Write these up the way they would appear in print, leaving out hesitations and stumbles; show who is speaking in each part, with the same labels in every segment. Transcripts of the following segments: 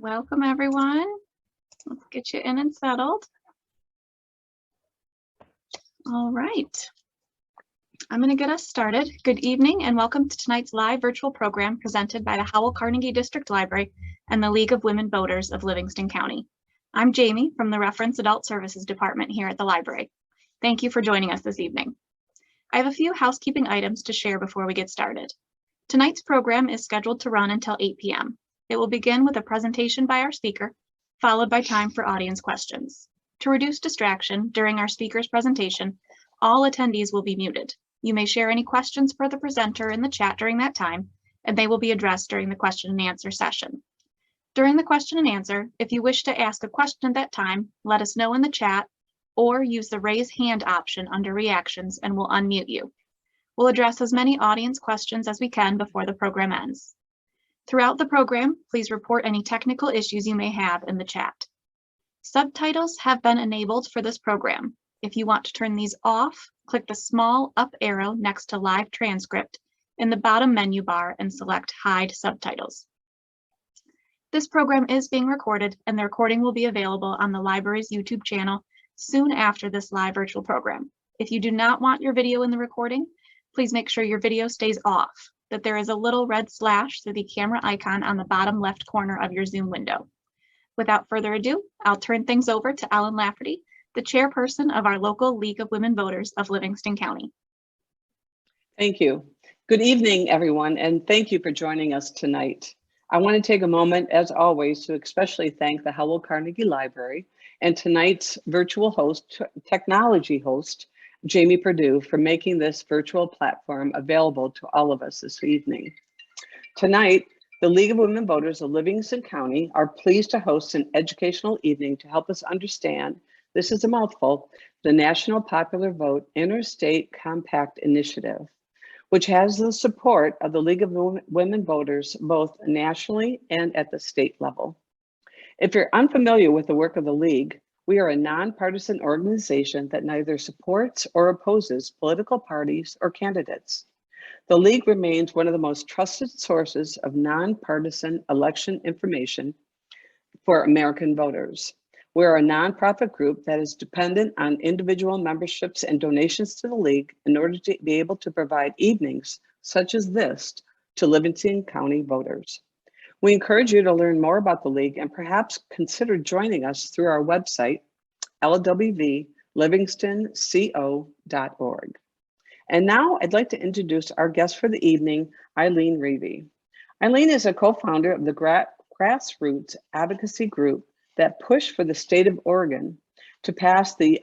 Speaker 1: Welcome, everyone. Let's get you in and settled. All right. I'm going to get us started. Good evening and welcome to tonight's live virtual program presented by the Howell Carnegie District Library and the League of Women Voters of Livingston County. I'm Jamie from the Reference Adult Services Department here at the library. Thank you for joining us this evening. I have a few housekeeping items to share before we get started. Tonight's program is scheduled to run until 8 p.m. It will begin with a presentation by our speaker, followed by time for audience questions. To reduce distraction during our speaker's presentation, all attendees will be muted. You may share any questions for the presenter in the chat during that time, and they will be addressed during the question and answer session. During the question and answer, if you wish to ask a question at that time, let us know in the chat or use the raise hand option under reactions and we'll unmute you. We'll address as many audience questions as we can before the program ends. Throughout the program, please report any technical issues you may have in the chat. Subtitles have been enabled for this program. If you want to turn these off, click the small up arrow next to live transcript in the bottom menu bar and select hide subtitles. This program is being recorded and the recording will be available on the library's YouTube channel soon after this live virtual program. If you do not want your video in the recording, please make sure your video stays off, that there is a little red slash through the camera icon on the bottom left corner of your Zoom window. Without further ado, I'll turn things over to Ellen Lafferty, the chairperson of our local League of Women Voters of Livingston County.
Speaker 2: Thank you. Good evening, everyone, and thank you for joining us tonight. I want to take a moment, as always, to especially thank the Howell Carnegie Library and tonight's virtual host, technology host, Jamie Perdue, for making this virtual platform available to all of us this evening. Tonight, the League of Women Voters of Livingston County are pleased to host an educational evening to help us understand, this is a mouthful, the National Popular Vote Interstate Compact Initiative, which has the support of the League of Women Voters both nationally and at the state level. If you're unfamiliar with the work of the League, we are a nonpartisan organization that neither supports or opposes political parties or candidates. The League remains one of the most trusted sources of nonpartisan election information for American voters. We are a nonprofit group that is dependent on individual memberships and donations to the League in order to be able to provide evenings such as this to Livingston County voters. We encourage you to learn more about the League and perhaps consider joining us through our website, lwvlivingstonco.org. And now I'd like to introduce our guest for the evening, Eileen Reavey. Eileen is a co-founder of the Grassroots advocacy group that pushed for the state of Oregon to pass the,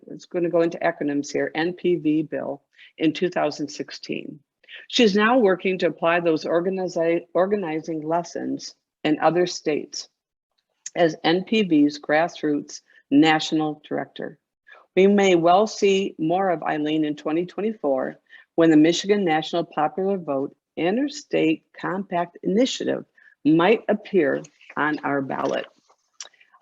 Speaker 2: it's going to go into acronyms here, NPV bill in 2016. She's now working to apply those organizing lessons in other states as NPV's Grassroots National Director. We may well see more of Eileen in 2024 when the Michigan National Popular Vote Interstate Compact Initiative might appear on our ballot.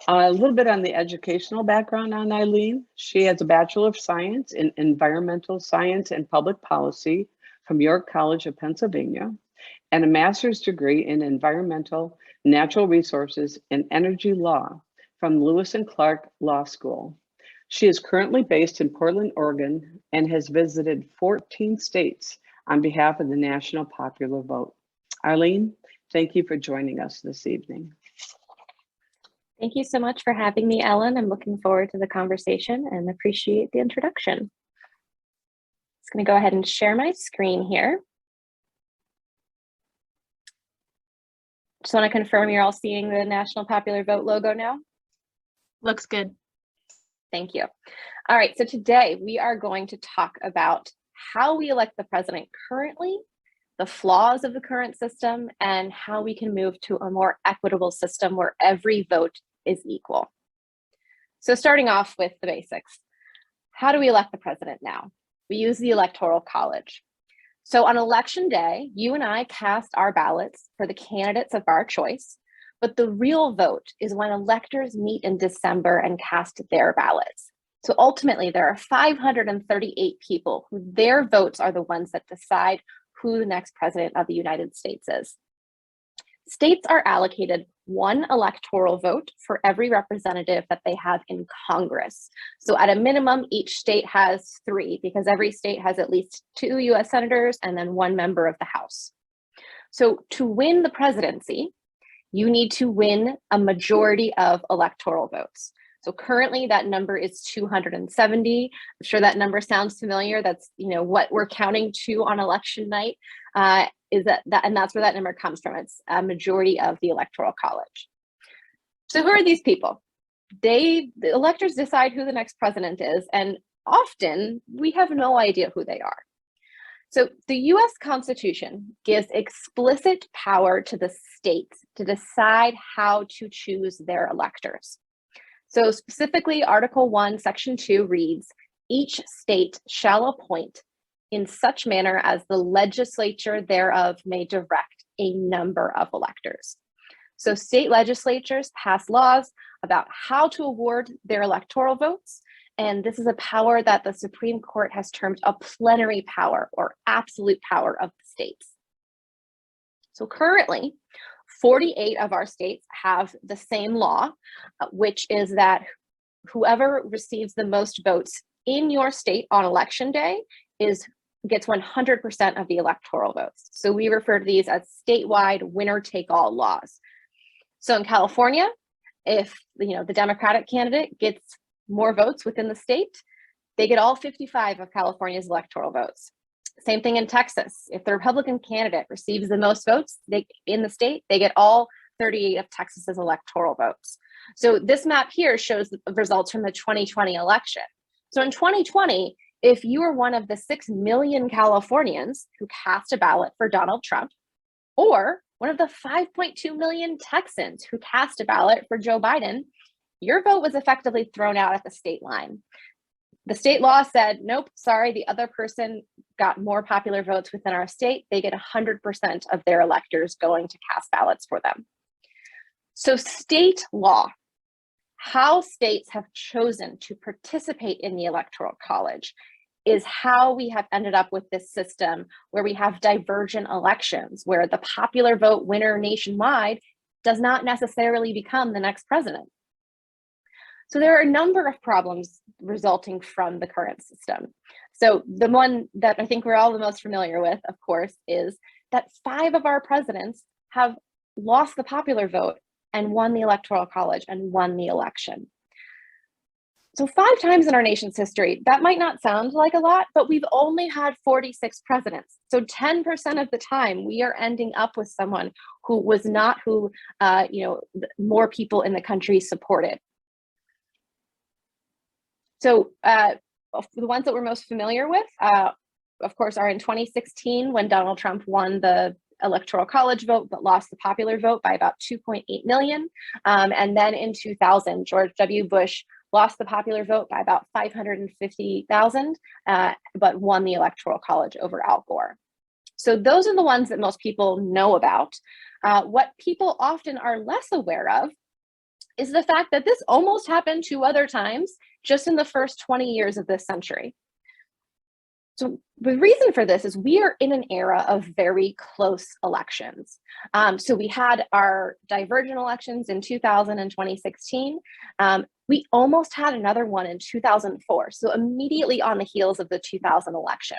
Speaker 2: A little bit on the educational background on Eileen. She has a Bachelor of Science in Environmental Science and Public Policy from York College of Pennsylvania, and a master's degree in Environmental, Natural Resources, and Energy Law from Lewis and Clark Law School. She is currently based in Portland, Oregon, and has visited 14 states on behalf of the National Popular Vote. Eileen, thank you for joining us this evening.
Speaker 3: Thank you so much for having me, Ellen. I'm looking forward to the conversation and appreciate the introduction. Just going to go ahead and share my screen here. Just want to confirm you're all seeing the National Popular Vote logo now.
Speaker 1: Looks good.
Speaker 3: Thank you. All right, so today we are going to talk about how we elect the president currently, the flaws of the current system, and how we can move to a more equitable system where every vote is equal. So starting off with the basics, how do we elect the president now? We use the Electoral College. So on election day, you and I cast our ballots for the candidates of our choice, but the real vote is when electors meet in December and cast their ballots. So ultimately, there are 538 people who their votes are the ones that decide who the next president of the United States is. States are allocated one electoral vote for every representative that they have in Congress. So at a minimum, each state has 3 because every state has at least 2 US senators and then 1 member of the House. So to win the presidency, you need to win a majority of electoral votes. So currently that number is 270. I'm sure that number sounds familiar. That's what we're counting to on election night. And that's where that number comes from. It's a majority of the Electoral College. So who are these people? The electors decide who the next president is, and often we have no idea who they are. So the US Constitution gives explicit power to the states to decide how to choose their electors. So specifically, Article 1, Section 2 reads, each state shall appoint in such manner as the legislature thereof may direct a number of electors. So state legislatures pass laws about how to award their electoral votes, and this is a power that the Supreme Court has termed a plenary power or absolute power of the states. So currently, 48 of our states have the same law, which is that whoever receives the most votes in your state on election day gets 100% of the electoral votes. So we refer to these as statewide winner-take-all laws. So in California, if the Democratic candidate gets more votes within the state, they get all 55 of California's electoral votes. Same thing in Texas. If the Republican candidate receives the most votes in the state, they get all 38 of Texas's electoral votes. So this map here shows the results from the 2020 election. So in 2020, if you were one of the 6 million Californians who cast a ballot for Donald Trump, or one of the 5.2 million Texans who cast a ballot for Joe Biden, your vote was effectively thrown out at the state line. The state law said, nope, sorry, the other person got more popular votes within our state. They get 100% of their electors going to cast ballots for them. So state law, how states have chosen to participate in the Electoral College, is how we have ended up with this system where we have divergent elections, where the popular vote winner nationwide does not necessarily become the next president. So there are a number of problems resulting from the current system. So the one that I think we're all the most familiar with, of course, is that 5 of our presidents have lost the popular vote and won the Electoral College and won the election. So 5 times in our nation's history, that might not sound like a lot, but we've only had 46 presidents. So 10% of the time we are ending up with someone who was not who more people in the country supported. So the ones that we're most familiar with, of course, are in 2016 when Donald Trump won the Electoral College vote, but lost the popular vote by about 2.8 million. And then in 2000, George W. Bush lost the popular vote by about 550,000, but won the Electoral College over Al Gore. So those are the ones that most people know about. What people often are less aware of is the fact that this almost happened 2 other times just in the first 20 years of this century. So the reason for this is we are in an era of very close elections. So we had our divergent elections in 2000 and 2016. We almost had another one in 2004. So immediately on the heels of the 2000 election.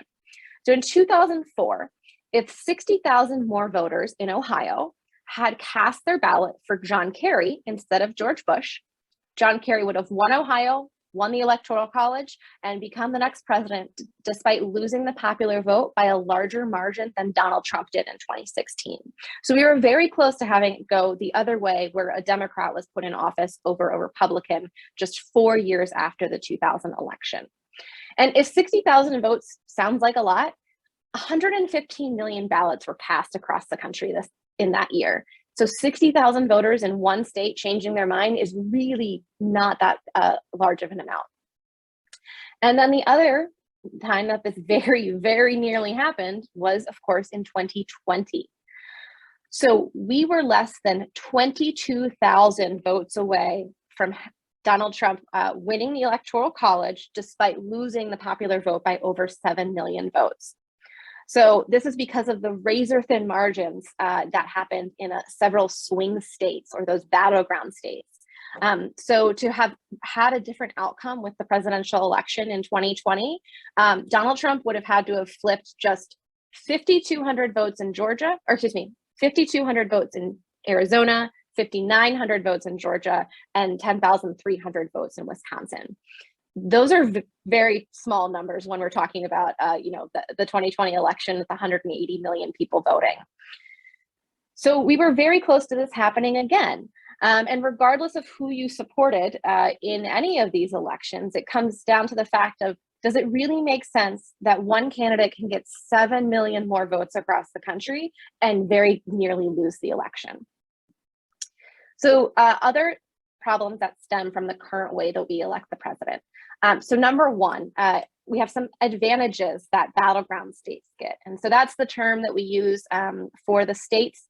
Speaker 3: So in 2004, if 60,000 more voters in Ohio had cast their ballot for John Kerry instead of George Bush, John Kerry would have won Ohio, won the Electoral College, and become the next president despite losing the popular vote by a larger margin than Donald Trump did in 2016. So we were very close to having it go the other way, where a Democrat was put in office over a Republican just 4 years after the 2000 election. And if 60,000 votes sounds like a lot, 115 million ballots were cast across the country in that year. So 60,000 voters in one state changing their mind is really not that large of an amount. And then the other time that this very, very nearly happened was, of course, in 2020. So we were less than 22,000 votes away from Donald Trump winning the Electoral College despite losing the popular vote by over 7 million votes. So this is because of the razor thin margins that happened in several swing states, or those battleground states. So to have had a different outcome with the presidential election in 2020, Donald Trump would have had to have flipped just 5,200 votes in Georgia, or excuse me, 5,200 votes in Arizona, 5,900 votes in Georgia, and 10,300 votes in Wisconsin. Those are very small numbers when we're talking about, the 2020 election with 180 million people voting. So we were very close to this happening again. And regardless of who you supported in any of these elections, it comes down to the fact of, does it really make sense that one candidate can get 7 million more votes across the country and very nearly lose the election? So other problems that stem from the current way that we elect the president. So number one, we have some advantages that battleground states get. And so that's the term that we use for the states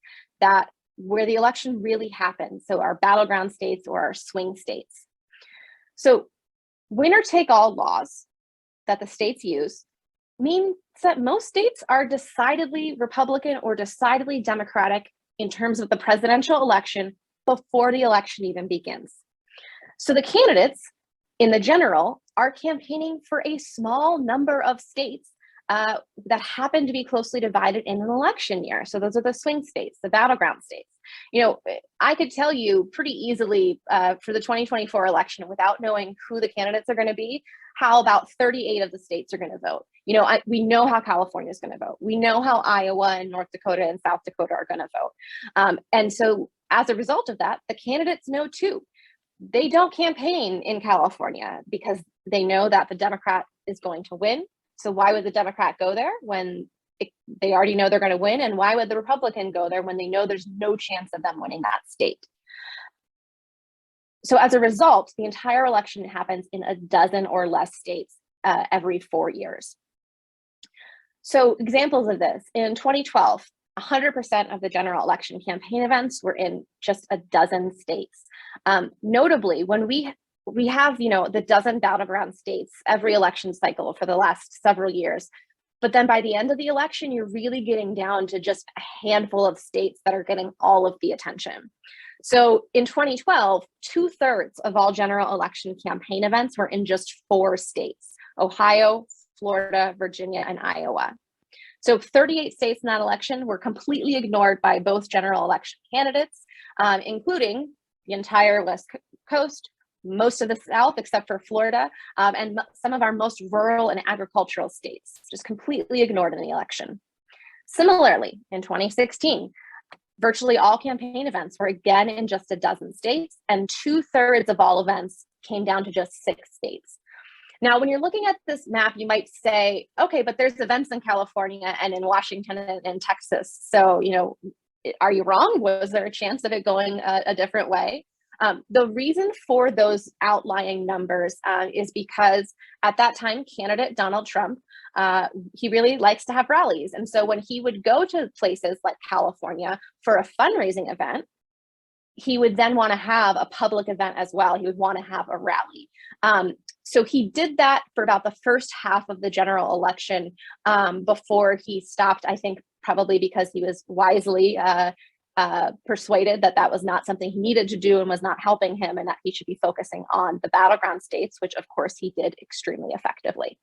Speaker 3: where the election really happens. So our battleground states or our swing states. So winner take all laws that the states use means that most states are decidedly Republican or decidedly Democratic in terms of the presidential election before the election even begins. So the candidates in the general are campaigning for a small number of states that happen to be closely divided in an election year. So those are the swing states, the battleground states. I could tell you pretty easily for the 2024 election, without knowing who the candidates are going to be, how about 38 of the states are going to vote. We know how California is going to vote. We know how Iowa and North Dakota and South Dakota are going to vote. And so as a result of that, the candidates know too. They don't campaign in California because they know that the Democrat is going to win. So why would the Democrat go there when they already know they're going to win? And why would the Republican go there when they know there's no chance of them winning that state? So as a result, the entire election happens in a dozen or less states every 4 years. So examples of this: in 2012, 100% of the general election campaign events were in just a dozen states. Notably, when we have, the dozen battleground states every election cycle for the last several years, but then by the end of the election, you're really getting down to just a handful of states that are getting all of the attention. So in 2012, 2/3 of all general election campaign events were in just 4 states: Ohio, Florida, Virginia, and Iowa. So 38 states in that election were completely ignored by both general election candidates, including the entire West Coast, most of the South except for Florida, and some of our most rural and agricultural states, just completely ignored in the election. Similarly, in 2016, virtually all campaign events were again in just a dozen states, and 2/3 of all events came down to just 6 states. Now, when you're looking at this map, you might say, okay, but there's events in California and in Washington and in Texas. So, are you wrong? Was there a chance of it going a different way? The reason for those outlying numbers is because at that time, candidate Donald Trump, he really likes to have rallies. And so when he would go to places like California for a fundraising event, he would then want to have a public event as well. He would want to have a rally. So he did that for about the first half of the general election before he stopped, I think probably because he was wisely persuaded that that was not something he needed to do and was not helping him, and that he should be focusing on the battleground states, which of course he did extremely effectively.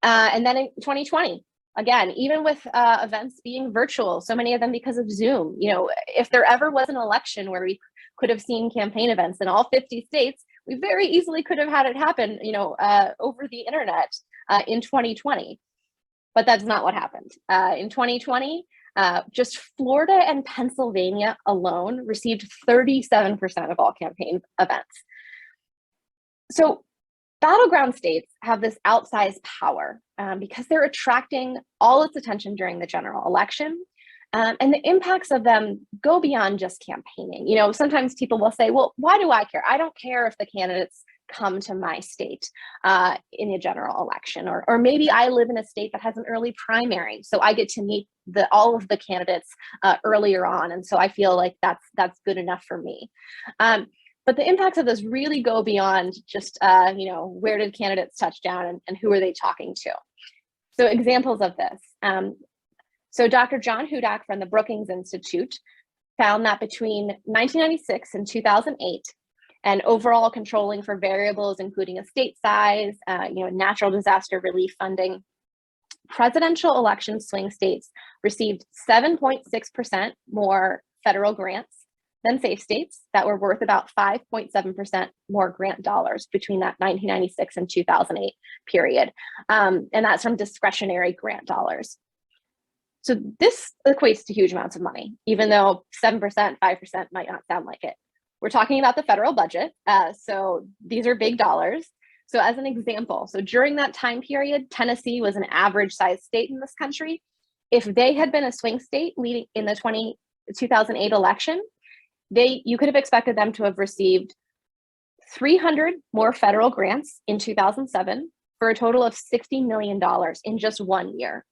Speaker 3: And then in 2020, again, even with events being virtual, so many of them because of Zoom, if there ever was an election where we could have seen campaign events in all 50 states, we very easily could have had it happen, over the internet in 2020. But that's not what happened. In 2020, just Florida and Pennsylvania alone received 37% of all campaign events. So battleground states have this outsized power because they're attracting all its attention during the general election. And the impacts of them go beyond just campaigning. Sometimes people will say, well, why do I care? I don't care if the candidates come to my state in the general election, or maybe I live in a state that has an early primary, so I get to meet all of the candidates earlier on, and so I feel like that's good enough for me. But the impacts of this really go beyond just where did candidates touch down and who are they talking to. So examples of this. So Dr. John Hudak from the Brookings Institute found that between 1996 and 2008, and overall controlling for variables, including estate size, natural disaster relief funding, presidential election swing states received 7.6% more federal grants than safe states that were worth about 5.7% more grant dollars between that 1996 and 2008 period. And that's from discretionary grant dollars. So this equates to huge amounts of money, even though 7%, 5% might not sound like it. We're talking about the federal budget. So these are big dollars. So as an example, so during that time period, Tennessee was an average sized state in this country. If they had been a swing state leading in the 2008 election, you could have expected them to have received 300 more federal grants in 2007 for a total of $60 million in just 1 year.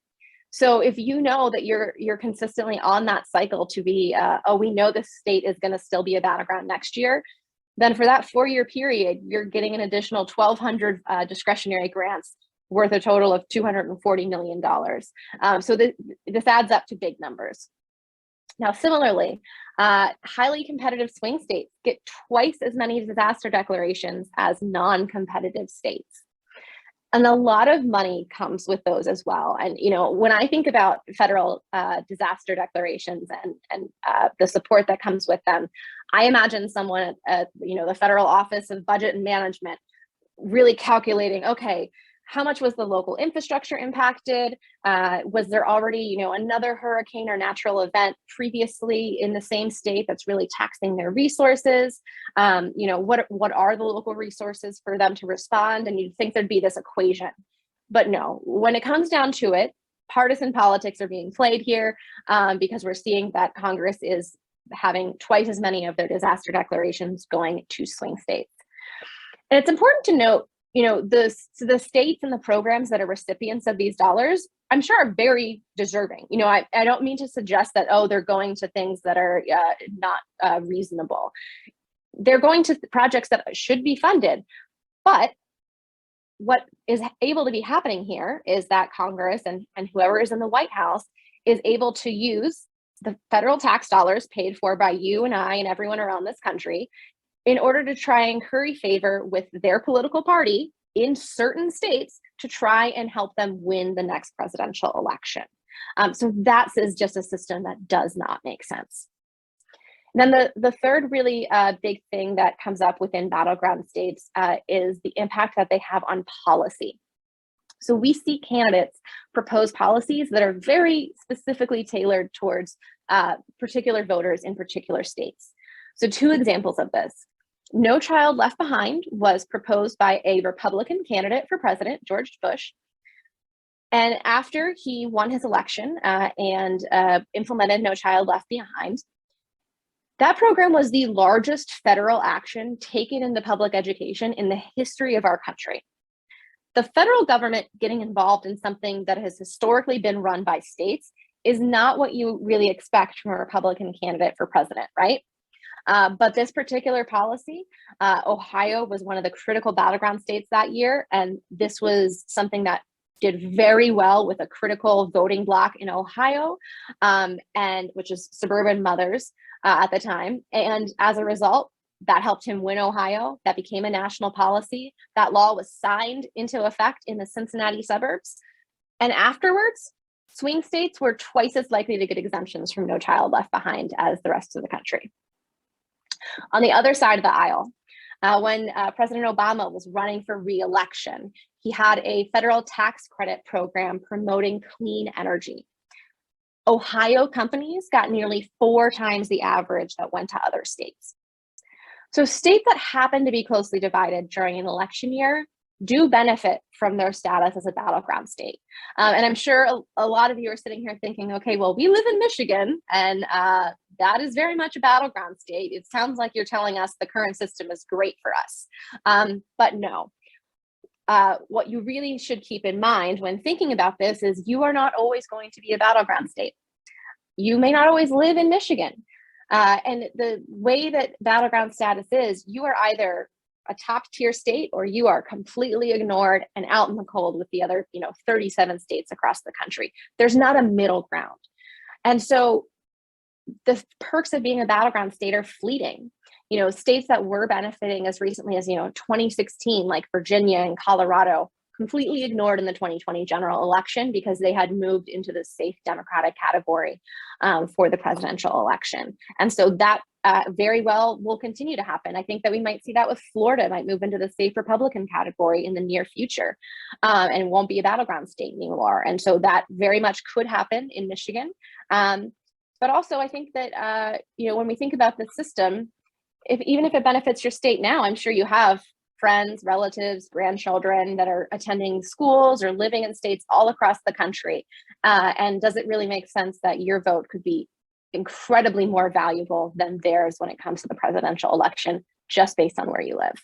Speaker 3: So if you know that you're consistently on that cycle to be, we know this state is going to still be a battleground next year, then for that 4-year period, you're getting an additional 1,200 discretionary grants worth a total of $240 million. So this adds up to big numbers. Now, similarly, highly competitive swing states get twice as many disaster declarations as non-competitive states. And a lot of money comes with those as well. And, when I think about federal disaster declarations and the support that comes with them, I imagine someone at the Federal Office of Budget and Management really calculating, okay, how much was the local infrastructure impacted? Was there already, another hurricane or natural event previously in the same state that's really taxing their resources? What are the local resources for them to respond? And you'd think there'd be this equation, but no. When it comes down to it, partisan politics are being played here because we're seeing that Congress is having twice as many of their disaster declarations going to swing states. And it's important to note, the states and the programs that are recipients of these dollars, I'm sure are very deserving. I don't mean to suggest that, they're going to things that are not reasonable. They're going to projects that should be funded. But what is able to be happening here is that Congress and whoever is in the White House is able to use the federal tax dollars paid for by you and I and everyone around this country in order to try and curry favor with their political party in certain states to try and help them win the next presidential election. So that is just a system that does not make sense. And then the third really big thing that comes up within battleground states is the impact that they have on policy. So we see candidates propose policies that are very specifically tailored towards particular voters in particular states. So 2 examples of this. No Child Left Behind was proposed by a Republican candidate for president, George Bush. And after he won his election and implemented No Child Left Behind, that program was the largest federal action taken into public education in the history of our country. The federal government getting involved in something that has historically been run by states is not what you really expect from a Republican candidate for president, right? But this particular policy, Ohio was one of the critical battleground states that year. And this was something that did very well with a critical voting bloc in Ohio, and which is suburban mothers at the time. And as a result, that helped him win Ohio. That became a national policy. That law was signed into effect in the Cincinnati suburbs. And afterwards, swing states were twice as likely to get exemptions from No Child Left Behind as the rest of the country. On the other side of the aisle, when President Obama was running for re-election, he had a federal tax credit program promoting clean energy. Ohio companies got nearly 4 times the average that went to other states. So states that happen to be closely divided during an election year do benefit from their status as a battleground state. And I'm sure a lot of you are sitting here thinking, okay, well, we live in Michigan and that is very much a battleground state. It sounds like you're telling us the current system is great for us. But no, what you really should keep in mind when thinking about this is you are not always going to be a battleground state. You may not always live in Michigan. And the way that battleground status is, you are either a top tier state or you are completely ignored and out in the cold with the other, 37 states across the country. There's not a middle ground. And so the perks of being a battleground state are fleeting. States that were benefiting as recently as, 2016, like Virginia and Colorado, completely ignored in the 2020 general election because they had moved into the safe Democratic category for the presidential election. And so that very well will continue to happen. I think that we might see that with Florida, might move into the safe Republican category in the near future and won't be a battleground state anymore. And so that very much could happen in Michigan. But also I think that, when we think about the system, even if it benefits your state now, I'm sure you have friends, relatives, grandchildren that are attending schools or living in states all across the country. And does it really make sense that your vote could be incredibly more valuable than theirs when it comes to the presidential election, just based on where you live?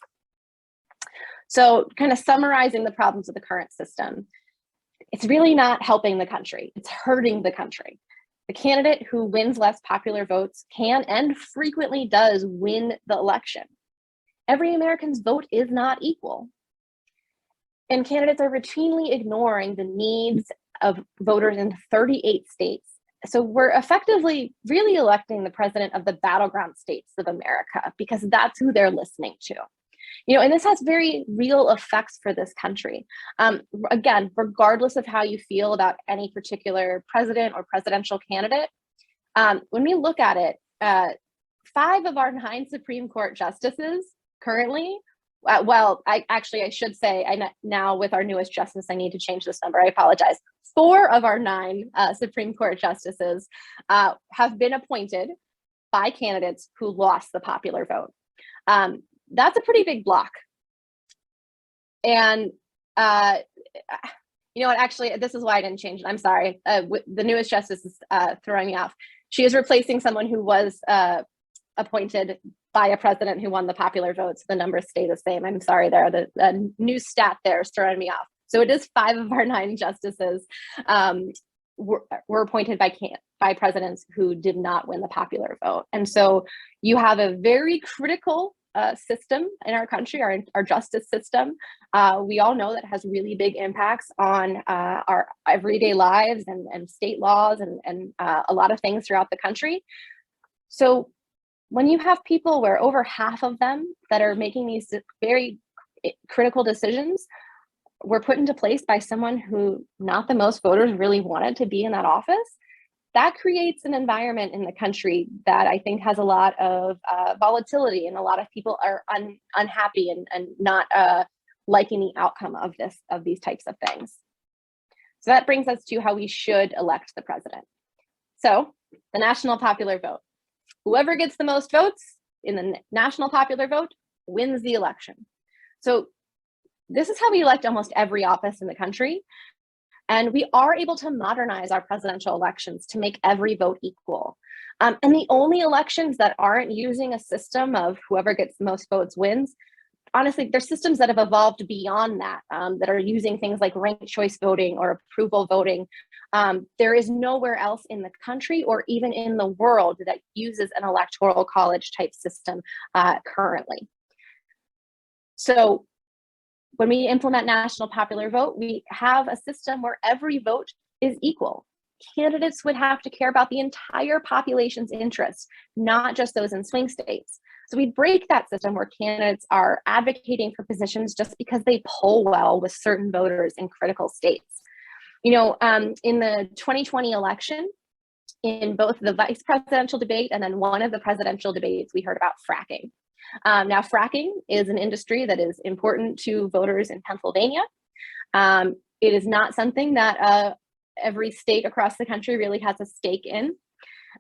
Speaker 3: So kind of summarizing the problems of the current system, it's really not helping the country, it's hurting the country. The candidate who wins less popular votes can and frequently does win the election. Every American's vote is not equal. And candidates are routinely ignoring the needs of voters in 38 states. So we're effectively really electing the president of the battleground states of America because that's who they're listening to. And this has very real effects for this country. Again, regardless of how you feel about any particular president or presidential candidate, when we look at it, 5 of our 9 Supreme Court justices currently, I should say, now with our newest justice, I need to change this number. I apologize. 4 of our 9 Supreme Court justices have been appointed by candidates who lost the popular vote. That's a pretty big block. And what, actually, this is why I didn't change it. I'm sorry. The newest justice is throwing me off. She is replacing someone who was appointed by a president who won the popular vote. So the numbers stay the same. I'm sorry there. The new stat there is throwing me off. So it is 5 of our 9 justices were appointed by presidents who did not win the popular vote. And so you have a very critical system in our country, our justice system. We all know that has really big impacts on our everyday lives and state laws and a lot of things throughout the country. So when you have people where over half of them that are making these very critical decisions were put into place by someone who not the most voters really wanted to be in that office, that creates an environment in the country that I think has a lot of volatility, and a lot of people are unhappy and not liking the outcome of these types of things. So that brings us to how we should elect the president. So the national popular vote. Whoever gets the most votes in the national popular vote wins the election. So this is how we elect almost every office in the country. And we are able to modernize our presidential elections to make every vote equal. And the only elections that aren't using a system of whoever gets the most votes wins, honestly, there's systems that have evolved beyond that, that are using things like ranked choice voting or approval voting. There is nowhere else in the country or even in the world that uses an electoral college type system currently. So when we implement national popular vote, we have a system where every vote is equal. Candidates would have to care about the entire population's interests, not just those in swing states. So we break that system where candidates are advocating for positions just because they poll well with certain voters in critical states. In the 2020 election, in both the vice presidential debate and then one of the presidential debates, we heard about fracking. Now, fracking is an industry that is important to voters in Pennsylvania. It is not something that every state across the country really has a stake in.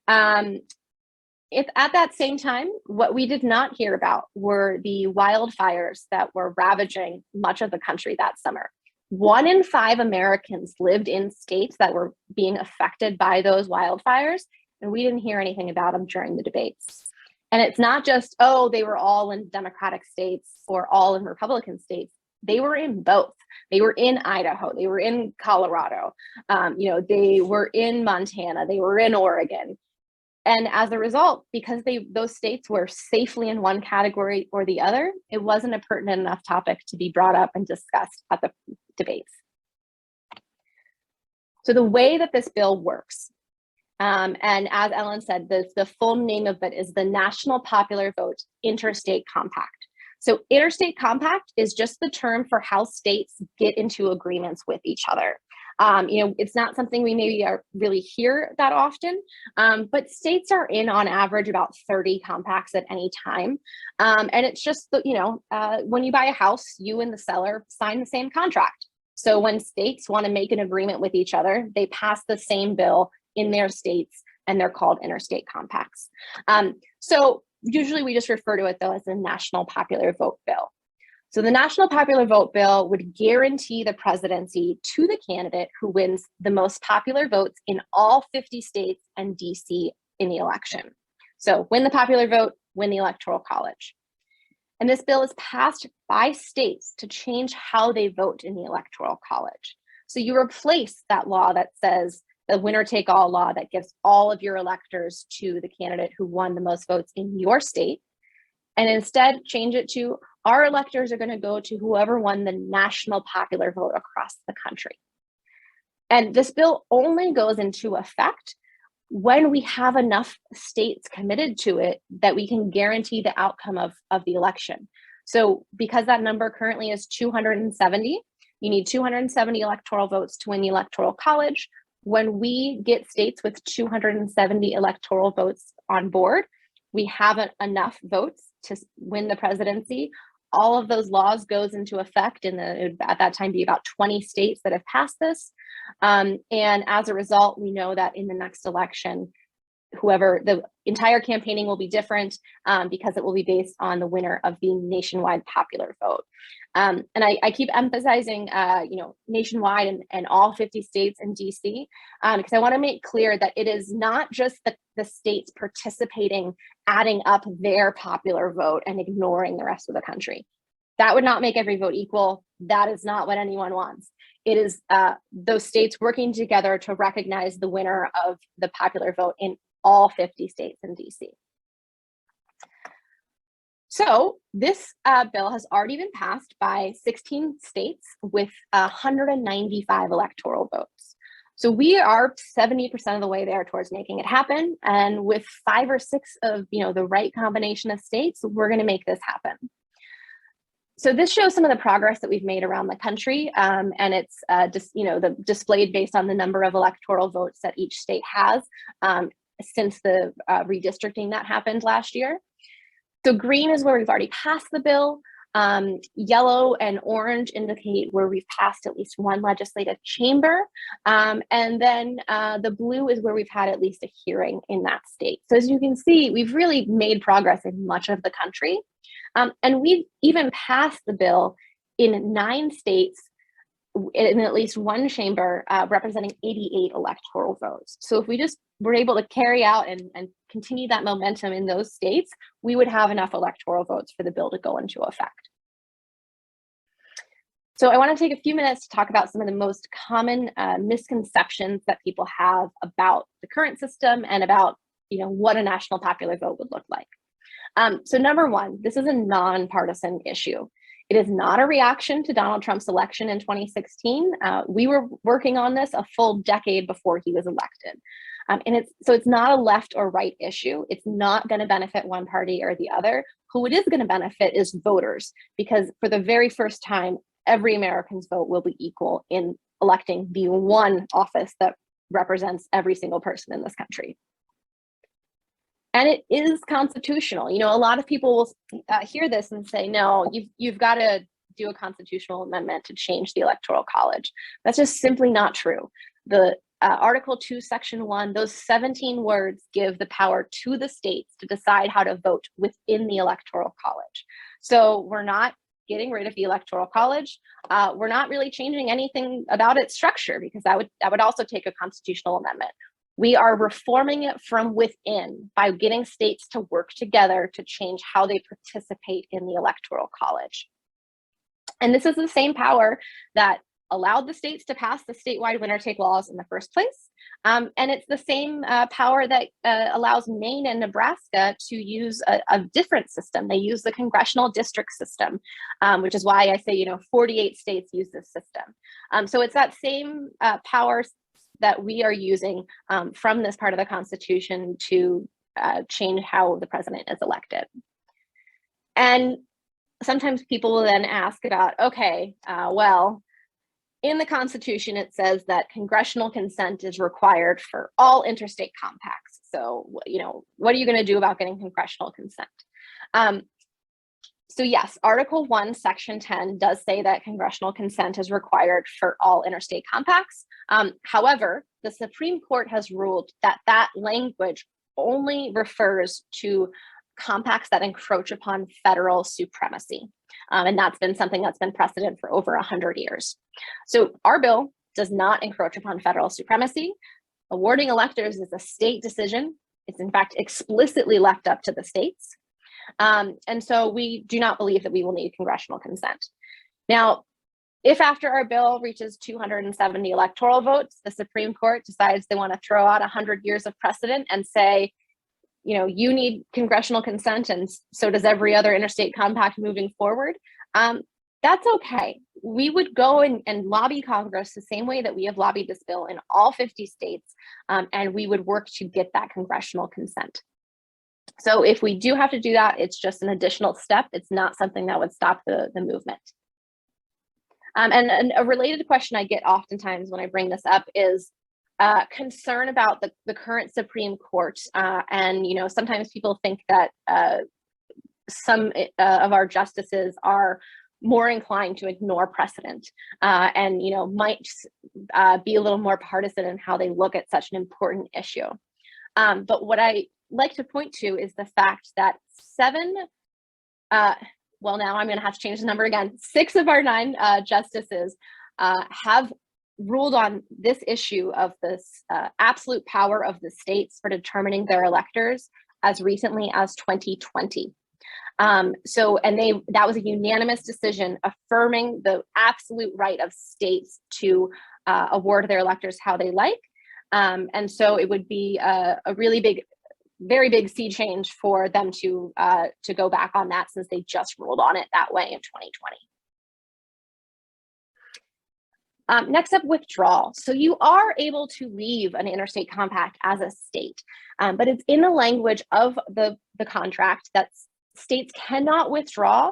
Speaker 3: At that same time, what we did not hear about were the wildfires that were ravaging much of the country that summer. 1 in 5 Americans lived in states that were being affected by those wildfires, and we didn't hear anything about them during the debates. And it's not just, oh, they were all in Democratic states or all in Republican states. They were in both. They were in Idaho. They were in Colorado. They were in Montana. They were in Oregon. And as a result, because those states were safely in one category or the other, it wasn't a pertinent enough topic to be brought up and discussed at the debates. So the way that this bill works, and as Ellen said, the full name of it is the National Popular Vote Interstate Compact. So interstate compact is just the term for how states get into agreements with each other. It's not something we maybe really hear that often, but states are in on average about 30 compacts at any time. And it's just, when you buy a house, you and the seller sign the same contract. So when states want to make an agreement with each other, they pass the same bill in their states, and they're called interstate compacts. So usually we just refer to it though as the National Popular Vote Bill. So the National Popular Vote Bill would guarantee the presidency to the candidate who wins the most popular votes in all 50 states and DC in the election. So win the popular vote, win the Electoral College. And this bill is passed by states to change how they vote in the Electoral College. So you replace that law that says the winner-take-all law that gives all of your electors to the candidate who won the most votes in your state, and instead change it to our electors are going to go to whoever won the national popular vote across the country. And this bill only goes into effect when we have enough states committed to it that we can guarantee the outcome of the election. So because that number currently is 270, you need 270 electoral votes to win the Electoral College. When we get states with 270 electoral votes on board, we have enough votes to win the presidency. All of those laws goes into effect, and at that time be about 20 states that have passed this. And as a result, we know that in the next election, the entire campaigning will be different because it will be based on the winner of the nationwide popular vote. And I keep emphasizing, nationwide and all 50 states and DC, because I want to make clear that it is not just the states participating, adding up their popular vote and ignoring the rest of the country. That would not make every vote equal. That is not what anyone wants. It is those states working together to recognize the winner of the popular vote in all 50 states and DC. So this bill has already been passed by 16 states with 195 electoral votes. So we are 70% of the way there towards making it happen. And with 5 or 6 of the right combination of states, we're going to make this happen. So this shows some of the progress that we've made around the country, and it's displayed based on the number of electoral votes that each state has since the redistricting that happened last year. So green is where we've already passed the bill. Yellow and orange indicate where we've passed at least one legislative chamber. And then the blue is where we've had at least a hearing in that state. So as you can see, we've really made progress in much of the country. And we've even passed the bill in 9 states in at least one chamber representing 88 electoral votes. So if we just were able to carry out and continue that momentum in those states, we would have enough electoral votes for the bill to go into effect. So I want to take a few minutes to talk about some of the most common misconceptions that people have about the current system and about what a national popular vote would look like. So number one, this is a nonpartisan issue. It is not a reaction to Donald Trump's election in 2016. We were working on this a full decade before he was elected. And it's not a left or right issue. It's not going to benefit one party or the other. Who it is going to benefit is voters, because for the very first time, every American's vote will be equal in electing the one office that represents every single person in this country. And it is constitutional. A lot of people will hear this and say, no, you've got to do a constitutional amendment to change the Electoral College. That's just simply not true. The Article 2, Section 1, those 17 words give the power to the states to decide how to vote within the Electoral College. So we're not getting rid of the Electoral College. We're not really changing anything about its structure, because that would also take a constitutional amendment. We are reforming it from within by getting states to work together to change how they participate in the Electoral College. And this is the same power that allowed the states to pass the statewide winner-take laws in the first place. And it's the same power that allows Maine and Nebraska to use a different system. They use the congressional district system, which is why I say, 48 states use this system. So it's that same power that we are using from this part of the Constitution to change how the president is elected. And sometimes people will then ask about, okay, well, in the Constitution, it says that congressional consent is required for all interstate compacts. So, what are you going to do about getting congressional consent? So yes, Article 1, Section 10 does say that congressional consent is required for all interstate compacts. However, the Supreme Court has ruled that that language only refers to compacts that encroach upon federal supremacy. And that's been something that's been precedent for over 100 years. So our bill does not encroach upon federal supremacy. Awarding electors is a state decision. It's in fact explicitly left up to the states. And so we do not believe that we will need congressional consent. Now, if after our bill reaches 270 electoral votes, the Supreme Court decides they want to throw out 100 years of precedent and say, you need congressional consent, and so does every other interstate compact moving forward, that's okay. We would go and lobby Congress the same way that we have lobbied this bill in all 50 states, and we would work to get that congressional consent. So if we do have to do that, it's just an additional step. It's not something that would stop the movement. And a related question I get oftentimes when I bring this up is concern about the current Supreme Court. And, sometimes people think that some of our justices are more inclined to ignore precedent and, might be a little more partisan in how they look at such an important issue. But what I like to point to is the fact that well, now I'm going to have to change the number again. 6 of our 9 justices have ruled on this issue of this absolute power of the states for determining their electors as recently as 2020. That was a unanimous decision affirming the absolute right of states to award their electors how they like. And so it would be a really big, very big sea change for them to go back on that, since they just ruled on it that way in 2020. Next up, withdrawal. So you are able to leave an interstate compact as a state, but it's in the language of the contract that states cannot withdraw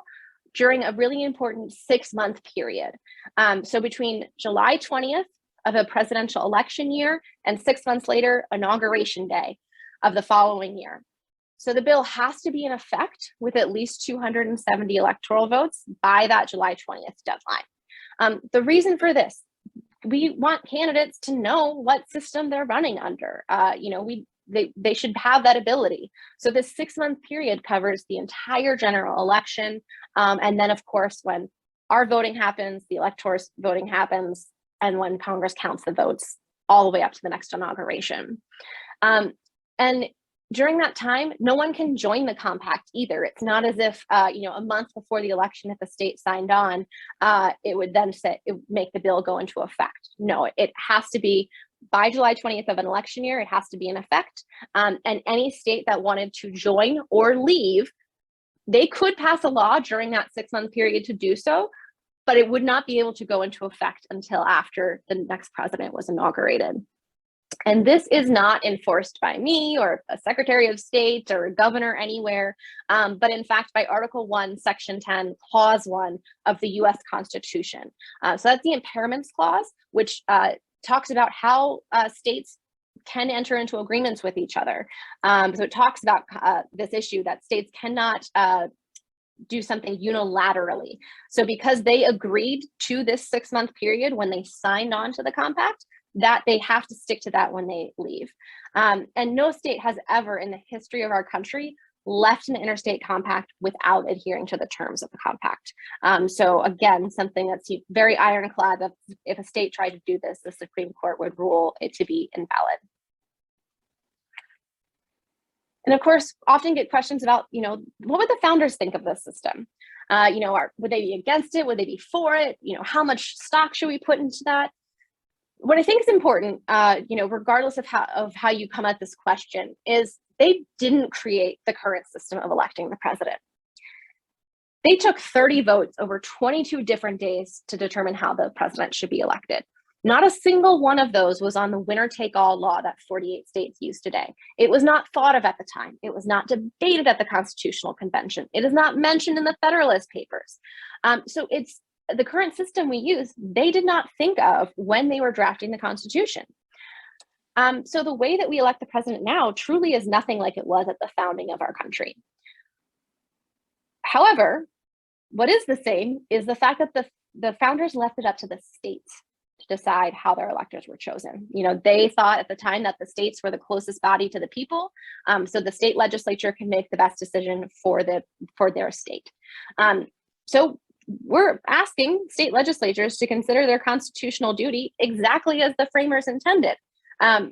Speaker 3: during a really important 6-month period. So between July 20th of a presidential election year and 6 months later, Inauguration Day of the following year. So the bill has to be in effect with at least 270 electoral votes by that July 20th deadline. The reason for this, we want candidates to know what system they're running under. They should have that ability. So this 6-month period covers the entire general election. And then of course, when our voting happens, the electors' voting happens, and when Congress counts the votes all the way up to the next inauguration. And during that time, no one can join the compact either. It's not as if, a month before the election, if a state signed on, it would then make the bill go into effect. No, it has to be by July 20th of an election year, it has to be in effect. And any state that wanted to join or leave, they could pass a law during that 6-month period to do so, but it would not be able to go into effect until after the next president was inaugurated. And this is not enforced by me or a Secretary of State or a governor anywhere, but in fact by Article 1, Section 10, Clause 1 of the US Constitution. So that's the impairments clause, which talks about how states can enter into agreements with each other. So it talks about this issue that states cannot do something unilaterally. So because they agreed to this 6-month period when they signed on to the compact, that they have to stick to that when they leave. And no state has ever in the history of our country left an interstate compact without adhering to the terms of the compact. So again, something that's very ironclad that if a state tried to do this, the Supreme Court would rule it to be invalid. And of course, often get questions about, what would the founders think of this system? Would they be against it? Would they be for it? How much stock should we put into that? What I think is important, regardless of how you come at this question, is they didn't create the current system of electing the president. They took 30 votes over 22 different days to determine how the president should be elected. Not a single one of those was on the winner-take-all law that 48 states use today. It was not thought of at the time. It was not debated at the Constitutional Convention. It is not mentioned in the Federalist Papers. So it's the current system we use, they did not think of when they were drafting the Constitution. So the way that we elect the president now truly is nothing like it was at the founding of our country. However, what is the same is the fact that the founders left it up to the states to decide how their electors were chosen. They thought at the time that the states were the closest body to the people, so the state legislature can make the best decision for their state. So we're asking state legislatures to consider their constitutional duty exactly as the framers intended. Back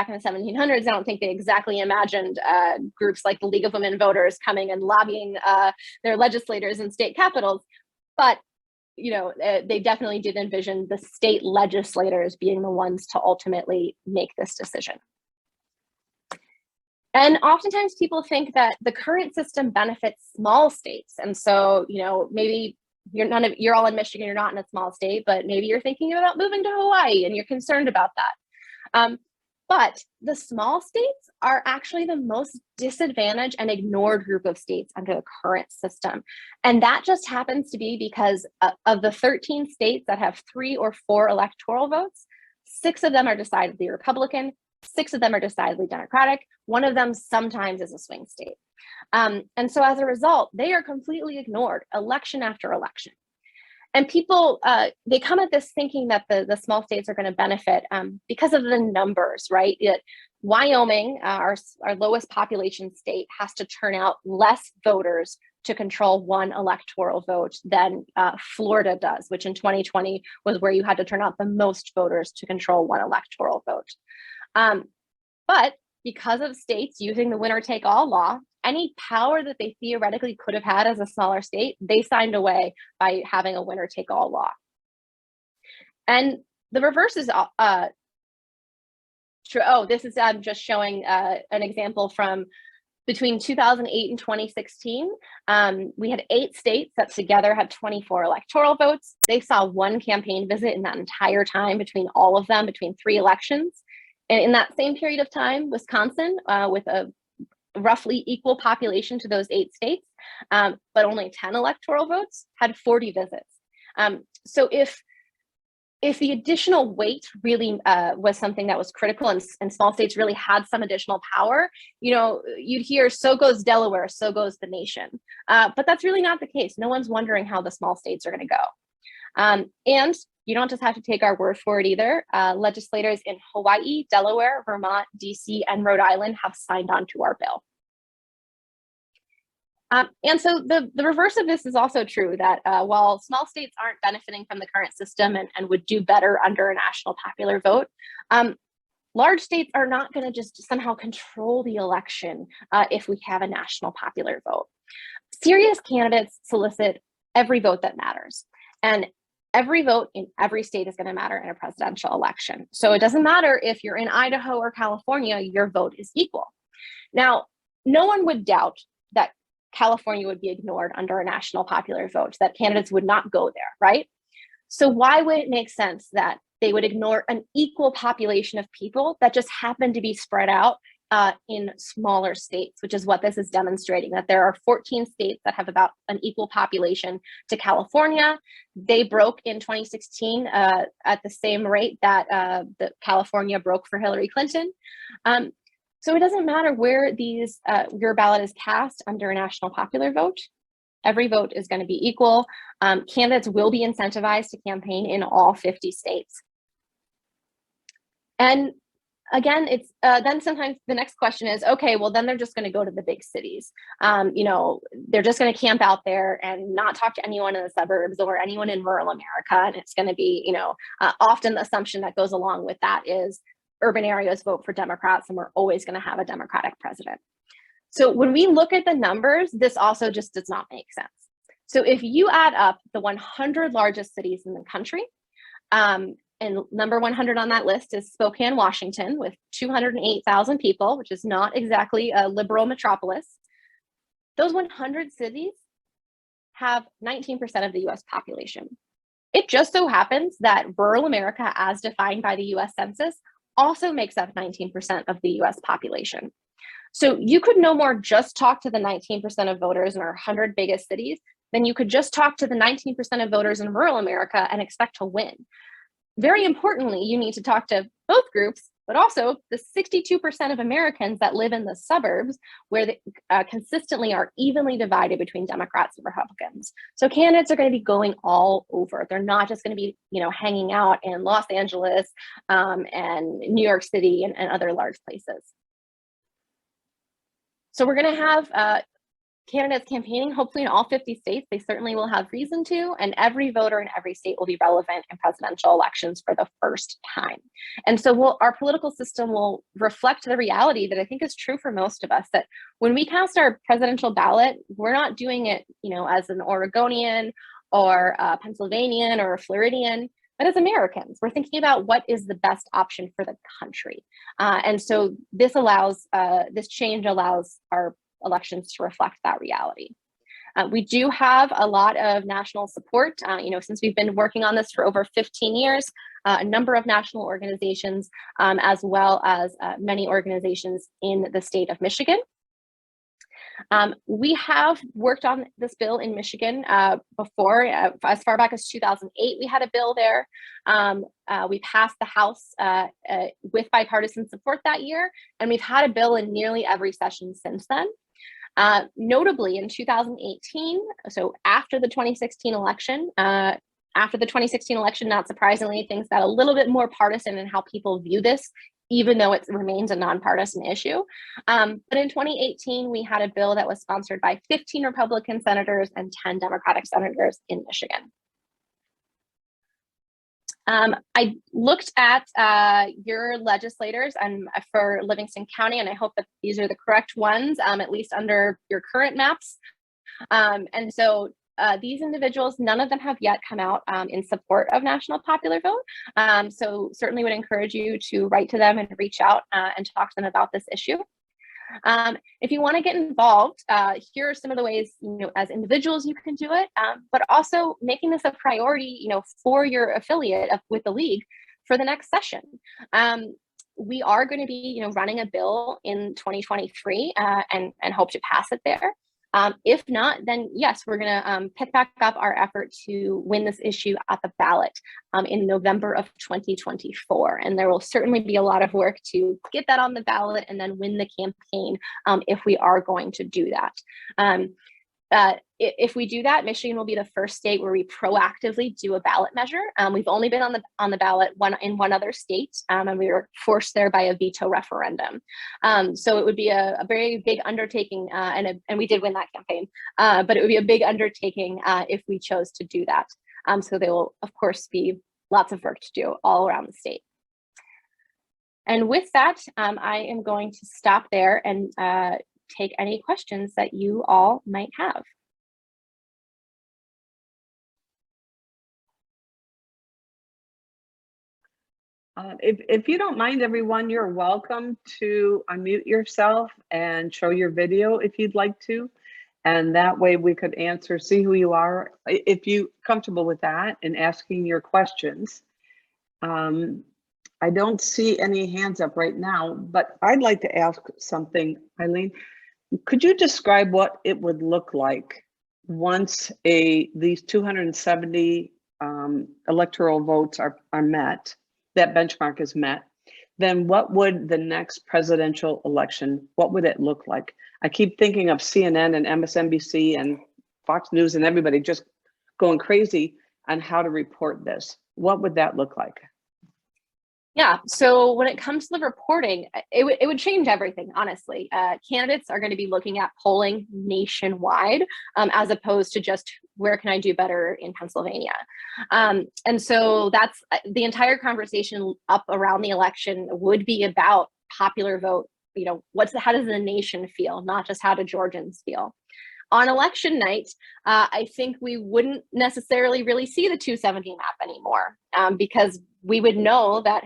Speaker 3: in the 1700s, I don't think they exactly imagined groups like the League of Women Voters coming and lobbying their legislators in state capitals, but they definitely did envision the state legislators being the ones to ultimately make this decision. And oftentimes people think that the current system benefits small states. And so, maybe you're all in Michigan, you're not in a small state, but maybe you're thinking about moving to Hawaii and you're concerned about that. But the small states are actually the most disadvantaged and ignored group of states under the current system. And that just happens to be because of the 13 states that have 3 or 4 electoral votes, 6 of them are decidedly Republican, 6 of them are decidedly Democratic, 1 of them sometimes is a swing state. And so as a result, they are completely ignored election after election. And people, they come at this thinking that the small states are going to benefit because of the numbers, right? Wyoming, our lowest population state, has to turn out less voters to control 1 electoral vote than Florida does, which in 2020 was where you had to turn out the most voters to control 1 electoral vote. But because of states using the winner-take-all law, any power that they theoretically could have had as a smaller state, they signed away by having a winner-take-all law. And the reverse is true. Oh, this is just showing an example from between 2008 and 2016. We had 8 states that together had 24 electoral votes. They saw 1 campaign visit in that entire time between all of them, between 3 elections. And in that same period of time, Wisconsin, with a roughly equal population to those 8 states, but only 10 electoral votes, had 40 visits. So if the additional weight really was something that was critical and small states really had some additional power, you'd hear, so goes Delaware, so goes the nation. But that's really not the case. No one's wondering how the small states are going to go. And you don't just have to take our word for it either. Legislators in Hawaii, Delaware, Vermont, DC, and Rhode Island have signed on to our bill. And so the reverse of this is also true, that while small states aren't benefiting from the current system and would do better under a national popular vote, large states are not going to just somehow control the election if we have a national popular vote. Serious candidates solicit every vote that matters. And every vote in every state is going to matter in a presidential election. So it doesn't matter if you're in Idaho or California, your vote is equal. Now, no one would doubt that California would be ignored under a national popular vote, that candidates would not go there, right? So why would it make sense that they would ignore an equal population of people that just happen to be spread out in smaller states, which is what this is demonstrating, that there are 14 states that have about an equal population to California. They broke in 2016 at the same rate that California broke for Hillary Clinton. So it doesn't matter where your ballot is cast under a national popular vote. Every vote is going to be equal. Candidates will be incentivized to campaign in all 50 states. And again, it's then sometimes the next question is, okay, well, then they're just going to go to the big cities. They're just going to camp out there and not talk to anyone in the suburbs or anyone in rural America. And it's going to be, often the assumption that goes along with that is urban areas vote for Democrats, and we're always going to have a Democratic president. So when we look at the numbers, this also just does not make sense. So if you add up the 100 largest cities in the country, and number 100 on that list is Spokane, Washington, with 208,000 people, which is not exactly a liberal metropolis. Those 100 cities have 19% of the US population. It just so happens that rural America, as defined by the US Census, also makes up 19% of the US population. So you could no more just talk to the 19% of voters in our 100 biggest cities than you could just talk to the 19% of voters in rural America and expect to win. Very importantly, you need to talk to both groups, but also the 62% of Americans that live in the suburbs, where they consistently are evenly divided between Democrats and Republicans. So candidates are going to be going all over. They're not just going to be, hanging out in Los Angeles and New York City and other large places. So we're going to have candidates campaigning, hopefully in all 50 states. They certainly will have reason to, and every voter in every state will be relevant in presidential elections for the first time. And so our political system will reflect the reality that I think is true for most of us, that when we cast our presidential ballot, we're not doing it, as an Oregonian or a Pennsylvanian or a Floridian, but as Americans, we're thinking about what is the best option for the country. And so this change allows our elections to reflect that reality. We do have a lot of national support. Since we've been working on this for over 15 years, a number of national organizations, as well as many organizations in the state of Michigan. We have worked on this bill in Michigan before. As far back as 2008, we had a bill there. We passed the House with bipartisan support that year, and we've had a bill in nearly every session since then. Notably, in 2018, so after the 2016 election, not surprisingly, things got a little bit more partisan in how people view this, even though it remains a nonpartisan issue. But in 2018, we had a bill that was sponsored by 15 Republican senators and 10 Democratic senators in Michigan. I looked at your legislators and for Livingston County, and I hope that these are the correct ones, at least under your current maps. And so these individuals, none of them have yet come out in support of national popular vote. So certainly would encourage you to write to them and reach out and talk to them about this issue. If you want to get involved, here are some of the ways, as individuals you can do it, but also making this a priority, for your affiliate with the league for the next session. We are going to be, running a bill in 2023 and hope to pass it there. If not, then yes, we're going to pick back up our effort to win this issue at the ballot in November of 2024. And there will certainly be a lot of work to get that on the ballot and then win the campaign if we are going to do that. If we do that, Michigan will be the first state where we proactively do a ballot measure. We've only been on the ballot in one other state, and we were forced there by a veto referendum. So it would be a very big undertaking, and we did win that campaign. But it would be a big undertaking if we chose to do that. So there will, of course, be lots of work to do all around the state. And with that, I am going to stop there and take any questions that you all might have.
Speaker 2: If you don't mind, everyone, you're welcome to unmute yourself and show your video if you'd like to. And that way we could see who you are, if you're comfortable with that and asking your questions. I don't see any hands up right now, but I'd like to ask something, Eileen. Could you describe what it would look like once these 270 electoral votes are met, that benchmark is met? Then what would the next presidential election, what would it look like? I keep thinking of CNN and MSNBC and Fox News and everybody just going crazy on how to report this. What would that look like?
Speaker 3: Yeah, so when it comes to the reporting, it would change everything, honestly. Candidates are going to be looking at polling nationwide, as opposed to just where can I do better in Pennsylvania. And so that's the entire conversation up around the election would be about popular vote. How does the nation feel, not just how do Georgians feel? On election night, I think we wouldn't necessarily really see the 270 map anymore, because we would know that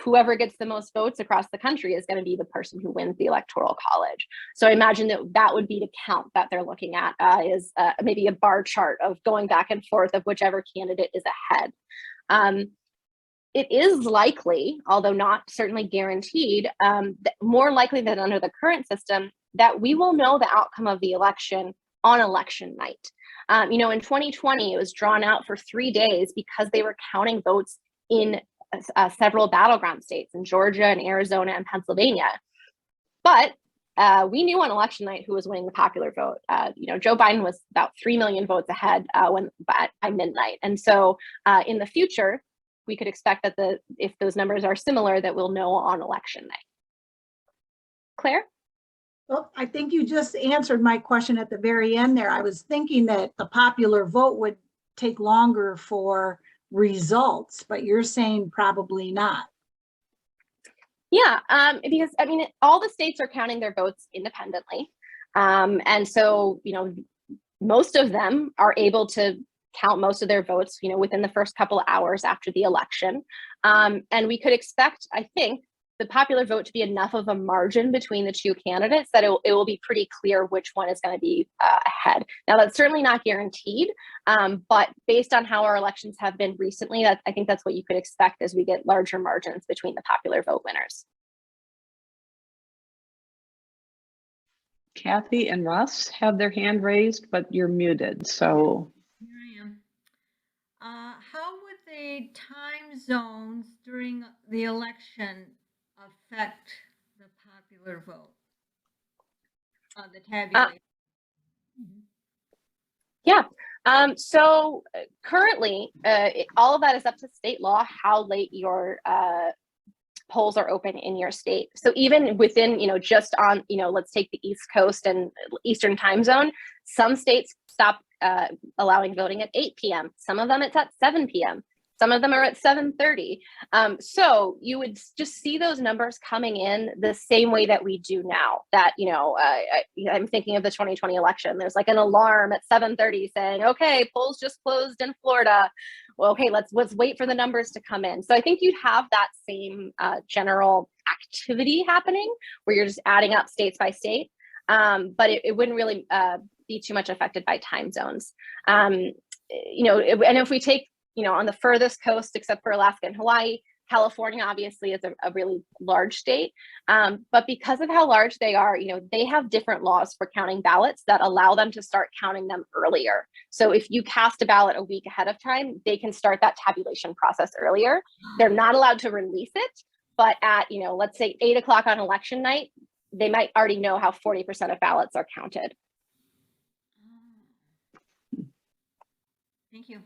Speaker 3: whoever gets the most votes across the country is going to be the person who wins the electoral college. So I imagine that would be the count that they're looking at, is maybe a bar chart of going back and forth of whichever candidate is ahead. It is likely, although not certainly guaranteed, more likely than under the current system, that we will know the outcome of the election on election night. In 2020, it was drawn out for 3 days because they were counting votes in several battleground states in Georgia and Arizona and Pennsylvania. But we knew on election night who was winning the popular vote. Joe Biden was about 3 million votes ahead by midnight. And so in the future, we could expect that if those numbers are similar, that we'll know on election night. Claire?
Speaker 4: Well, I think you just answered my question at the very end there. I was thinking that the popular vote would take longer for results, but you're saying probably not.
Speaker 3: Yeah, because all the states are counting their votes independently. And so, most of them are able to count most of their votes, within the first couple of hours after the election. And we could expect, I think, the popular vote to be enough of a margin between the two candidates that it will be pretty clear which one is going to be ahead. Now, that's certainly not guaranteed, but based on how our elections have been recently, I think that's what you could expect as we get larger margins between the popular vote winners.
Speaker 2: Kathy and Russ have their hand raised, but you're muted, so.
Speaker 5: Here I am. How would the time zones during the election affect the popular vote? The tabulation.
Speaker 3: Yeah. So currently, all of that is up to state law, how late your polls are open in your state. So even within, just on, let's take the East Coast and Eastern time zone, some states stop allowing voting at 8 p.m. Some of them it's at 7 p.m. Some of them are at 7:30. So you would just see those numbers coming in the same way that we do now. That, I'm thinking of the 2020 election. There's like an alarm at 7:30 saying, okay, polls just closed in Florida. Well, okay, let's wait for the numbers to come in. So I think you'd have that same general activity happening where you're just adding up states by state. But it wouldn't really be too much affected by time zones. And if we take, on the furthest coast, except for Alaska and Hawaii, California obviously is a really large state. But because of how large they are, they have different laws for counting ballots that allow them to start counting them earlier. So if you cast a ballot a week ahead of time, they can start that tabulation process earlier. They're not allowed to release it, but at, let's say 8 o'clock on election night, they might already know how 40% of ballots are counted.
Speaker 5: Thank you.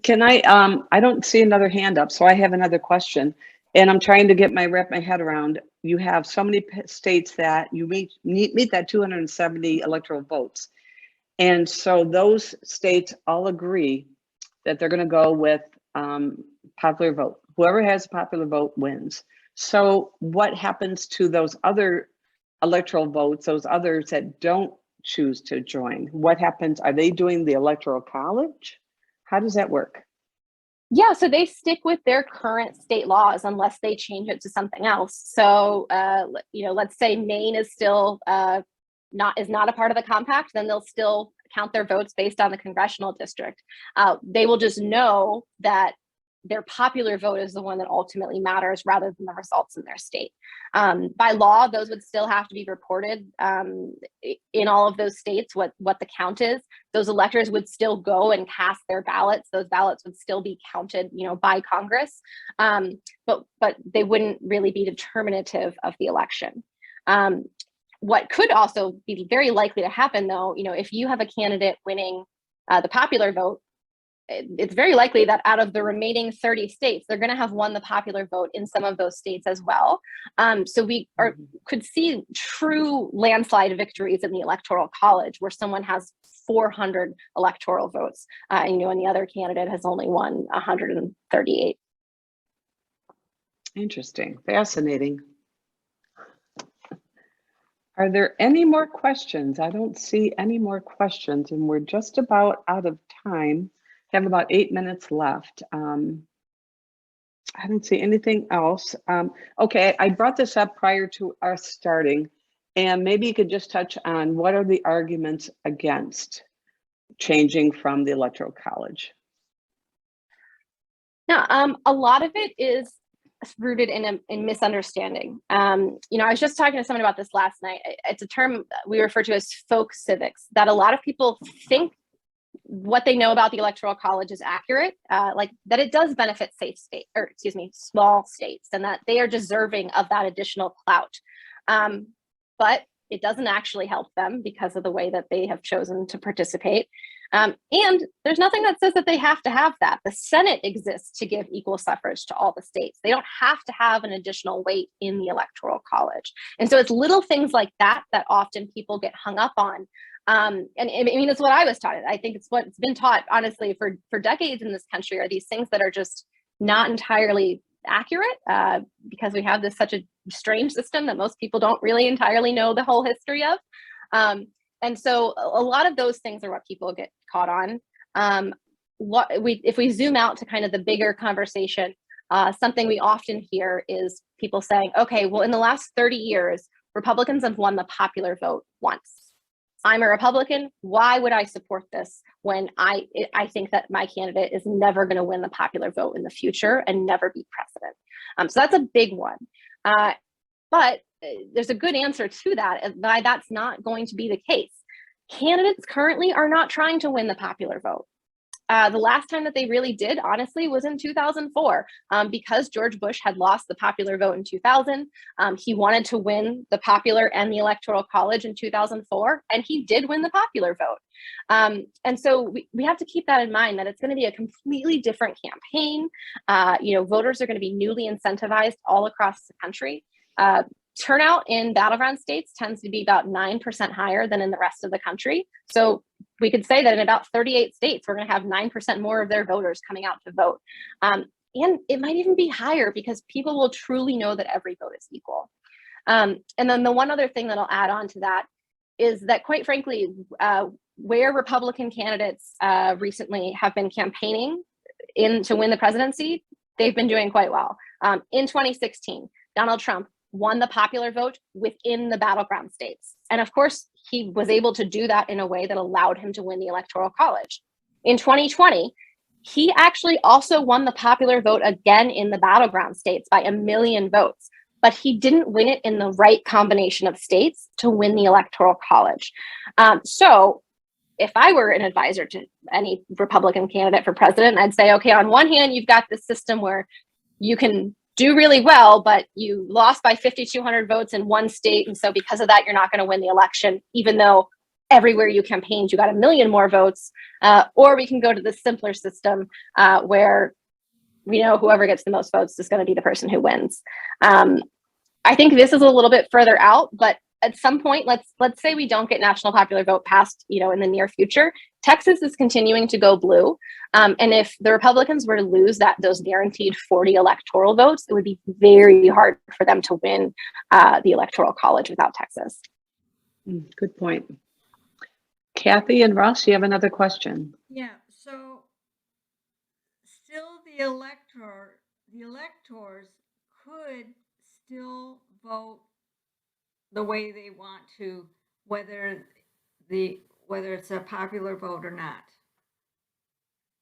Speaker 2: Can I don't see another hand up, so I have another question. And I'm trying to wrap my head around, you have so many states that you meet that 270 electoral votes. And so those states all agree that they're going to go with popular vote. Whoever has a popular vote wins. So what happens to those other electoral votes, those others that don't choose to join? What happens? Are they doing the electoral college? How does that work?
Speaker 3: Yeah, so they stick with their current state laws unless they change it to something else. So, let's say Maine is still not a part of the compact, then they'll still count their votes based on the congressional district. They will just know that their popular vote is the one that ultimately matters rather than the results in their state. By law, those would still have to be reported in all of those states, what the count is. Those electors would still go and cast their ballots. Those ballots would still be counted, by Congress, but they wouldn't really be determinative of the election. What could also be very likely to happen, though, if you have a candidate winning the popular vote, it's very likely that out of the remaining 30 states, they're going to have won the popular vote in some of those states as well. So we could see true landslide victories in the Electoral College where someone has 400 electoral votes, and the other candidate has only won 138.
Speaker 2: Interesting, fascinating. Are there any more questions? I don't see any more questions, and we're just about out of time. Have about 8 minutes left. I don't see anything else. Okay, I brought this up prior to us starting, and maybe you could just touch on what are the arguments against changing from the Electoral College?
Speaker 3: Yeah, a lot of it is rooted in misunderstanding. I was just talking to someone about this last night. It's a term we refer to as folk civics, that a lot of people think what they know about the Electoral College is accurate, like that it does benefit small states, and that they are deserving of that additional clout. But it doesn't actually help them because of the way that they have chosen to participate. And there's nothing that says that they have to have that. The Senate exists to give equal suffrage to all the states. They don't have to have an additional weight in the Electoral College. And so it's little things like that that often people get hung up on. And I mean, it's what I was taught. I think it's what's been taught, honestly, for decades in this country, are these things that are just not entirely accurate, because we have such a strange system that most people don't really entirely know the whole history of. And so a lot of those things are what people get caught on. If we zoom out to kind of the bigger conversation, something we often hear is people saying, okay, well, in the last 30 years, Republicans have won the popular vote once. I'm a Republican. Why would I support this when I think that my candidate is never going to win the popular vote in the future and never be president? So that's a big one. But there's a good answer to that, why that's not going to be the case. Candidates currently are not trying to win the popular vote. The last time that they really did, honestly, was in 2004, because George Bush had lost the popular vote in 2000. He wanted to win the popular and the Electoral College in 2004, and he did win the popular vote. And so we have to keep that in mind, that it's going to be a completely different campaign. Voters are going to be newly incentivized all across the country. Turnout in battleground states tends to be about 9% higher than in the rest of the country. So we could say that in about 38 states, we're going to have 9% more of their voters coming out to vote. And it might even be higher because people will truly know that every vote is equal. And then the one other thing that I'll add on to that is that, quite frankly, where Republican candidates recently have been campaigning to win the presidency, they've been doing quite well. In 2016, Donald Trump won the popular vote within the battleground states. And of course, he was able to do that in a way that allowed him to win the Electoral College. In 2020, he actually also won the popular vote again in the battleground states by 1 million votes, but he didn't win it in the right combination of states to win the Electoral College. So if I were an advisor to any Republican candidate for president, I'd say, okay, on one hand, you've got this system where you can do really well, but you lost by 5,200 votes in one state. And so because of that, you're not going to win the election, even though everywhere you campaigned, you got 1 million more votes. Or we can go to the simpler system where, whoever gets the most votes is going to be the person who wins. I think this is a little bit further out, but at some point, let's say we don't get national popular vote passed, in the near future. Texas is continuing to go blue. And if the Republicans were to lose those guaranteed 40 electoral votes, it would be very hard for them to win the Electoral College without Texas.
Speaker 2: Good point. Kathy and Russ, you have another question?
Speaker 5: Yeah, so still the electors could still vote the way they want to, whether it's a popular vote or not.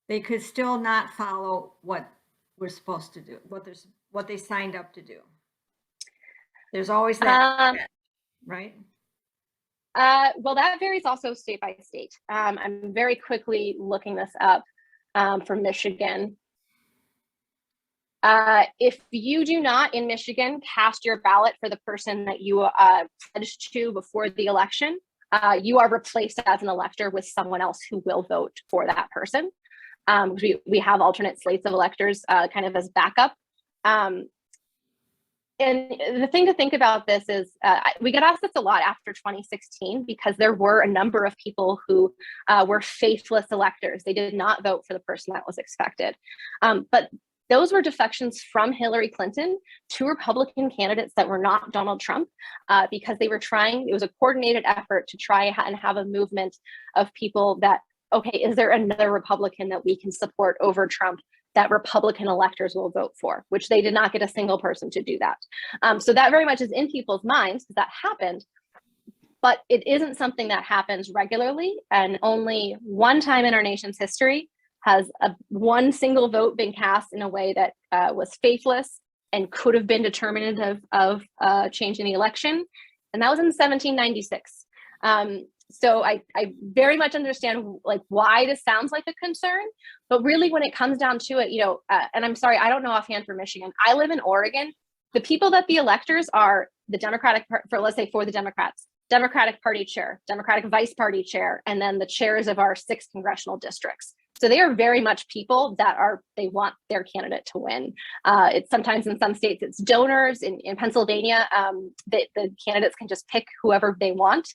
Speaker 5: They could still not follow what we're supposed to do, what they signed up to do. There's always that, right?
Speaker 3: Well, that varies also state by state. I'm very quickly looking this up for Michigan. If you do not in Michigan cast your ballot for the person that you pledged to before the election, you are replaced as an elector with someone else who will vote for that person. We have alternate slates of electors kind of as backup. And the thing to think about this is we get asked this a lot after 2016 because there were a number of people who were faithless electors. They did not vote for the person that was expected. But those were defections from Hillary Clinton to Republican candidates that were not Donald Trump because they were trying, it was a coordinated effort to try and have a movement of people that, okay, is there another Republican that we can support over Trump that Republican electors will vote for, which they did not get a single person to do that. So that very much is in people's minds because that happened, but it isn't something that happens regularly. And only one time in our nation's history has one single vote been cast in a way that was faithless and could have been determinative of changing the election. And that was in 1796. So I very much understand like why this sounds like a concern, but really when it comes down to it, you know, and I'm sorry, I don't know offhand for Michigan. I live in Oregon. The people that the electors are the Democratic, let's say for the Democrats, Democratic Party chair, Democratic Vice Party chair, and then the chairs of our 6 congressional districts. So they are very much people that they want their candidate to win. It's sometimes in some states, it's donors. In Pennsylvania, the candidates can just pick whoever they want.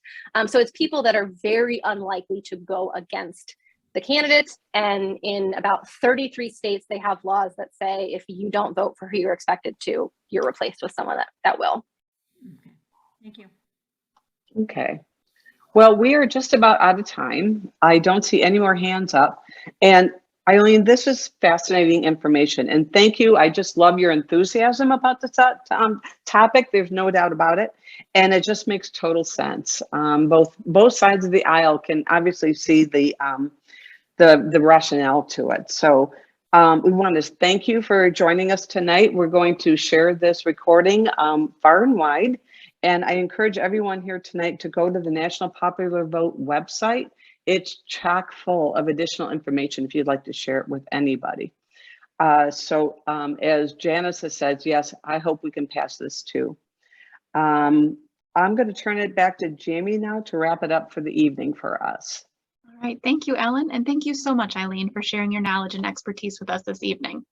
Speaker 3: So it's people that are very unlikely to go against the candidate. And in about 33 states, they have laws that say if you don't vote for who you're expected to, you're replaced with someone that will.
Speaker 5: Okay. Thank you.
Speaker 2: Okay. Well, we are just about out of time. I don't see any more hands up. And Eileen, this is fascinating information. And thank you. I just love your enthusiasm about this topic. There's no doubt about it. And it just makes total sense. Both sides of the aisle can obviously see the rationale to it. So we want to thank you for joining us tonight. We're going to share this recording far and wide. And I encourage everyone here tonight to go to the National Popular Vote website. It's chock full of additional information if you'd like to share it with anybody. As Janice has said, yes, I hope we can pass this too. I'm going to turn it back to Jamie now to wrap it up for the evening for us.
Speaker 1: All right, thank you, Ellen, and thank you so much, Eileen, for sharing your knowledge and expertise with us this evening.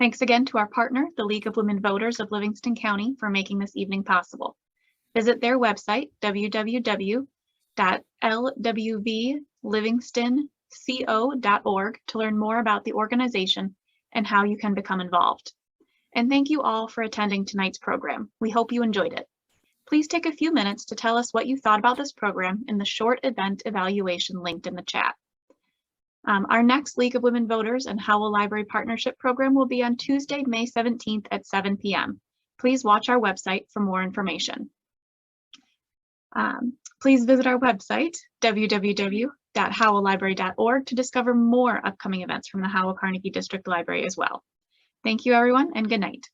Speaker 1: Thanks again to our partner, the League of Women Voters of Livingston County, for making this evening possible. Visit their website, www.lwvlivingstonco.org, to learn more about the organization and how you can become involved. And thank you all for attending tonight's program. We hope you enjoyed it. Please take a few minutes to tell us what you thought about this program in the short event evaluation linked in the chat. Our next League of Women Voters and Howell Library Partnership program will be on Tuesday, May 17th at 7 p.m. Please watch our website for more information. Please visit our website, www.howelllibrary.org, to discover more upcoming events from the Howell Carnegie District Library as well. Thank you, everyone, and good night.